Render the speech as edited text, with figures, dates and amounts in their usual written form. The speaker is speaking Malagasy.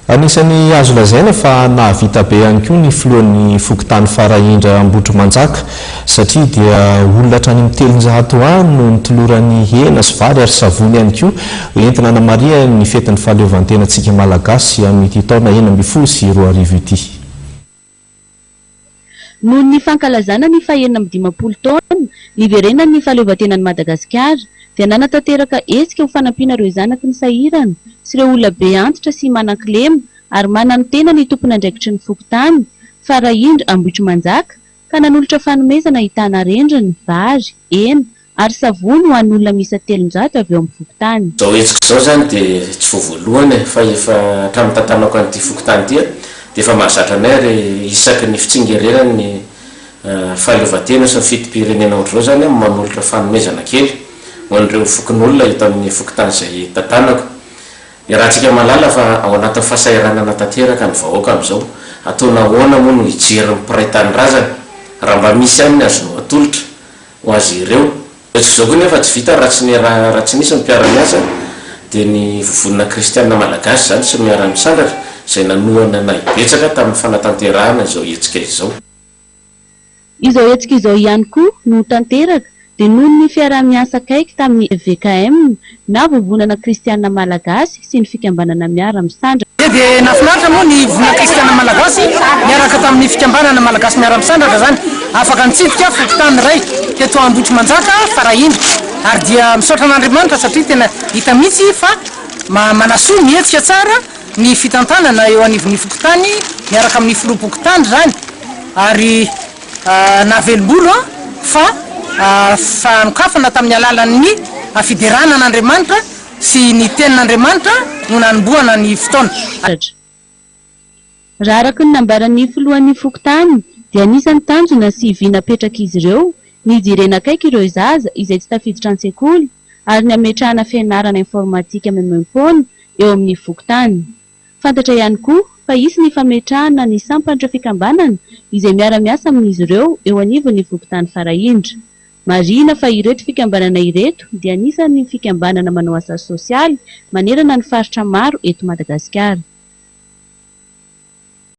Anisan'ny azo lazaina fa nahavita be ihany koa ny filohan'ny Fokontany Farahindra Ambohitrimanjaka satria dia olona hatrany amin'ny 300 no nitoloran'ny hena sy vary ary savony ihany koa entina hanamaria ny fetin'ny fahaleovantenantsika malagasy amin'ity taona 2024 ity. Noho ny fankalazana ny fahaenina amin'ny 50 taona niverenan'ny ny fahaleovantenan'i Madagasikara dia nanatanteraka hetsika ho fanampiana ireo zanaky ny sahirana sy ireo olona be antitra sy manan-kilema ary manantena ny tompon'andraikitry ny Fokontany Farahindra Ambohitrimanjaka ka nanolotra fanomezana ahitana rendriny, vary, hena ary savony ho an'ny olona misy 300 avy eo amin'ny Fokontany. Zao hetsika zao zany dia tsy voalohany fa efa hatramin'ny tantanako an'ity Fokontany ity dia efa mahazatra anay ary isaky ny fitsingerenan'ny fahaleovantena sy ny fitim-pirenena ohatr'izao zany manolotra fanomezana kely ho an'ireo fokon'olona eto amin'ny Fokontany izay tantanako. Raha tsika malala fa ao anatin'ny fahasahiranana tanteraka ny vahoaka amin'izao ataona ahoana moa no hijery ny mpiray-tany razana raha mba misy aminy azonao atolotra ho azy ireo. Izao koa nefa tsy vita raha tsy nisy ny mpiara-miasa dia ny vovonina kristianina malagasy zany sy miara-misandratra izay nanohana naibetsaka tamin'ny fanatanterahana izao hetsika izao. Izao hetsika izao ihany koa no tanteraka dia noho ny fiara-miasa akaiky tamin'ny VKM na vovonana kristianina malagasy sy ny fikambanana miara-misandratra. Dia nafinaritra moa ny vovonana kristianina malagasy miaraka tamin'ny fikambanana malagasy miara-misandratra zany afaka nitsidika Fokontany iray teto Ambohitrimanjaka Farahindra ary dia misaotra an'Andriamanitra satria tena hita mihitsy fa manasoa mihetsika tsara ny fitantanana eo anivon'ny Fokontany miaraka amin'ny filoha-pokotany zany ary navelom-bolo fa fanokafana tamin'ny alalan'ny fideranan'Andriamanitra sy ny tenin'Andriamanitra no nanombohana ny fotoana. Raha araka ny nambaran'ny filohan'ny Fokontany dia anisan'ny tanjona sy vy napetraka izy ireo ny jirena akaiky ireo zaza izay tsy tafiditra an-tsekoly ary ny ametrahana fianarana informatika memem-pona eo amin'ny Fokontany. Fantatra ihany koa fa isy ny fametrahana ny sampatra fikambanana izay miara-miasa amin'izy ireo eo anivon'ny Fokontany Farahindra. Marina fa ireto fikambanana ireto dia anisan'ny fikambanana manao asa sosialy manerana ny faritra maro eto Madagasikara.